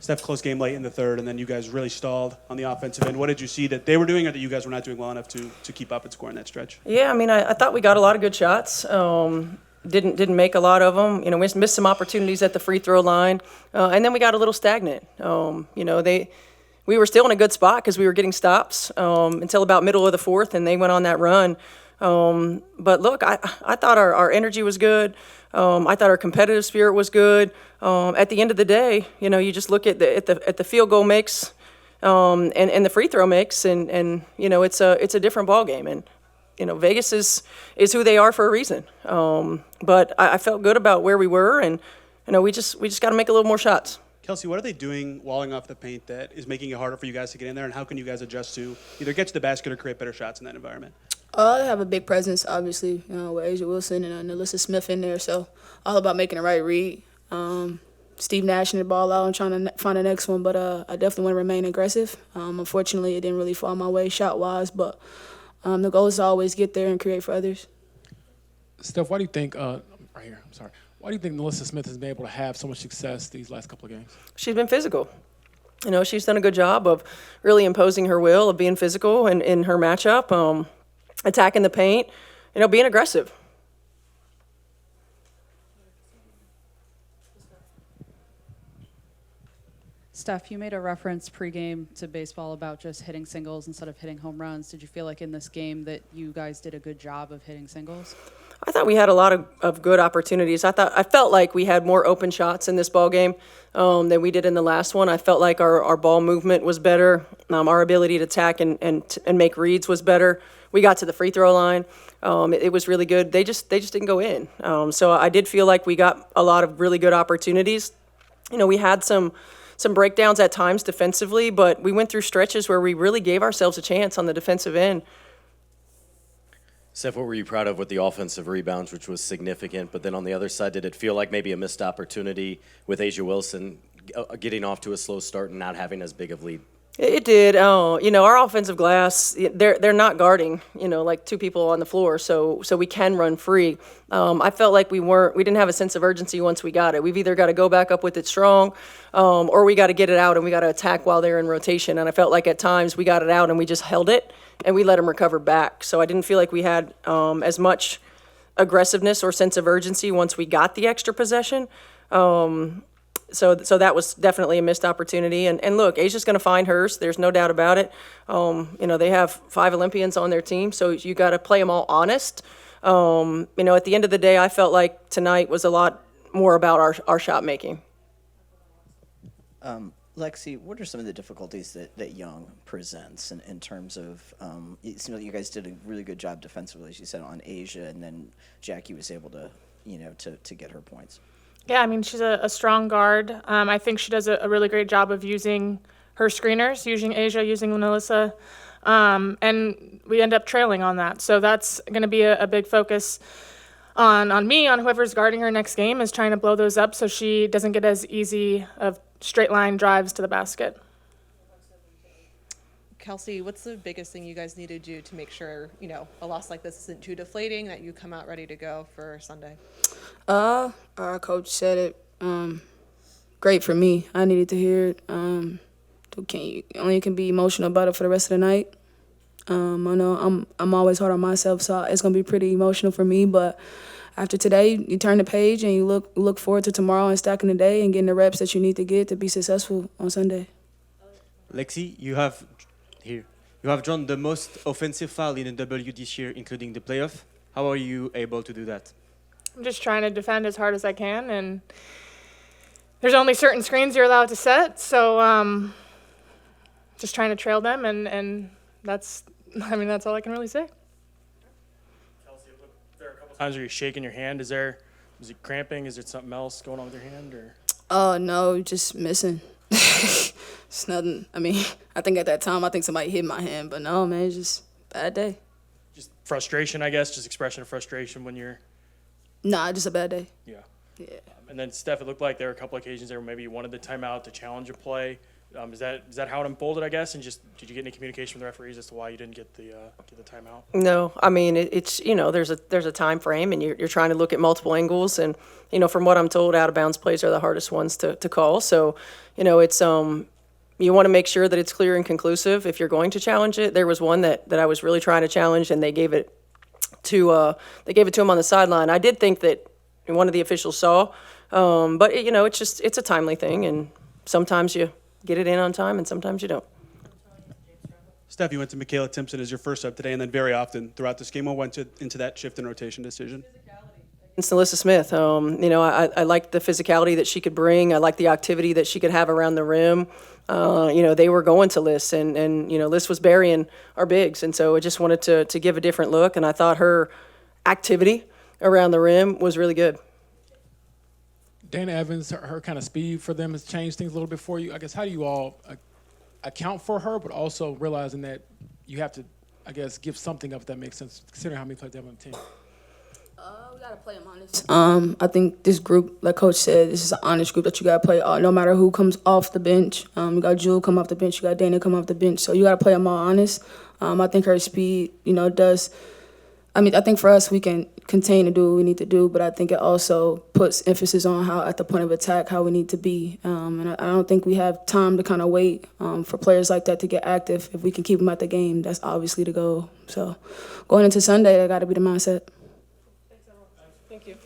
Steph close game late in the third, and then you guys really stalled on the offensive end. What did you see that they were doing or that you guys were not doing well enough to keep up and score in that stretch? Yeah, I mean, I thought we got a lot of good shots. Didn't make a lot of them. You know, we missed some opportunities at the free throw line, and then we got a little stagnant. We were still in a good spot because we were getting stops until about middle of the fourth, and they went on that run. But look, I thought our energy was good. I thought our competitive spirit was good. At the end of the day, you know, you just look at the field goal mix and the free throw mix, and you know, it's a different ball game. And you know, Vegas is who they are for a reason. But I felt good about where we were, and you know, we just got to make a little more shots. Kelsey, what are they doing walling off the paint that is making it harder for you guys to get in there, and how can you guys adjust to either get to the basket or create better shots in that environment? They have a big presence, obviously, with Asia Wilson and Alyssa Smith in there, so all about making the right read. Steve Nashing the ball out and trying to find the next one, but I definitely want to remain aggressive. Unfortunately, it didn't really fall my way shot-wise, but the goal is to always get there and create for others. Steph, why do you think why do you think Alyssa Smith has been able to have so much success these last couple of games? She's been physical. You know, she's done a good job of really imposing her will, of being physical in her matchup, attacking the paint, you know, being aggressive. Steph, you made a reference pregame to baseball about just hitting singles instead of hitting home runs. Did you feel like in this game that you guys did a good job of hitting singles? I thought we had a lot of good opportunities. I felt like we had more open shots in this ball game than we did in the last one. I felt like our ball movement was better. Our ability to attack and make reads was better. We got to the free throw line. It was really good. They just didn't go in. So I did feel like we got a lot of really good opportunities. You know, we had some breakdowns at times defensively, but we went through stretches where we really gave ourselves a chance on the defensive end. Steph, what were you proud of with the offensive rebounds, which was significant? But then on the other side, did it feel like maybe a missed opportunity with Asia Wilson getting off to a slow start and not having as big of lead? It did. You know, our offensive glass, they're not guarding, you know, like two people on the floor, so we can run free. I felt like we didn't have a sense of urgency once we got it. We've either got to go back up with it strong, or we got to get it out and we got to attack while they're in rotation. And I felt like at times we got it out and we just held it and we let them recover back. So I didn't feel like we had as much aggressiveness or sense of urgency once we got the extra possession. So that was definitely a missed opportunity. And look, Asia's going to find hers. There's no doubt about it. You know, they have 5 Olympians on their team, so you got to play them all honest. You know, at the end of the day, I felt like tonight was a lot more about our shot making. Lexie, what are some of the difficulties that Young presents in terms of, it seems like you guys did a really good job defensively, as you said, on Asia, and then Jackie was able to, you know, to get her points. Yeah, I mean, she's a strong guard. I think she does a really great job of using her screeners, using Asia, using Melissa, and we end up trailing on that. So that's going to be a big focus on me, on whoever's guarding her next game, is trying to blow those up so she doesn't get as easy of straight line drives to the basket. Kelsey, what's the biggest thing you guys need to do to make sure, you know, a loss like this isn't too deflating, that you come out ready to go for Sunday? Our coach said it great for me. I needed to hear it. You only can be emotional about it for the rest of the night. I know I'm always hard on myself, so it's gonna be pretty emotional for me. But after today, you turn the page and you look forward to tomorrow and stacking the day and getting the reps that you need to get to be successful on Sunday. Lexie, you have drawn the most offensive foul in the W this year, including the playoff. How are you able to do that? I'm just trying to defend as hard as I can, and there's only certain screens you're allowed to set, so just trying to trail them, and that's all I can really say. Kelsey, there are a couple times where you're shaking your hand. Is it cramping? Is there something else going on with your hand, or? Oh, no, just missing. It's nothing. I mean, I think at that time, somebody hit my hand, but no, man, it's just a bad day. Just frustration, I guess, just expression of frustration when you're... Nah, just a bad day. Yeah. Yeah. And then, Steph, it looked like there were a couple occasions there where maybe you wanted the timeout to challenge a play. Is that how it unfolded, I guess? And just did you get any communication from the referees as to why you didn't get the timeout? No, I mean it's there's a time frame, and you're trying to look at multiple angles, and from what I'm told, out of bounds plays are the hardest ones to call. So it's you want to make sure that it's clear and conclusive if you're going to challenge it. There was one that I was really trying to challenge, and they gave it to him on the sideline. I did think that one of the officials saw, but it's a timely thing, and sometimes you get it in on time, and sometimes you don't. Steph, you went to Michaela Timpson as your first sub today, and then very often throughout this game, what went into that shift and rotation decision? It's Alyssa Smith. I liked the physicality that she could bring. I liked the activity that she could have around the rim. They were going to Liz, and Liz was burying our bigs, and so I just wanted to give a different look, and I thought her activity around the rim was really good. Dana Evans, her kind of speed for them has changed things a little bit for you. I guess, how do you all account for her, but also realizing that you have to, I guess, give something up, if that makes sense, considering how many players they have on the team? We gotta play them honest. I think this group, like Coach said, this is an honest group that you gotta play. No matter who comes off the bench, you got Jewel come off the bench, you got Dana come off the bench, so you gotta play them all honest. I think her speed, does. I think for us, we can continue to do what we need to do, but I think it also puts emphasis on how, at the point of attack, how we need to be. And I don't think we have time to kind of wait for players like that to get active. If we can keep them at the game, that's obviously the goal. So going into Sunday, that got to be the mindset. Thank you.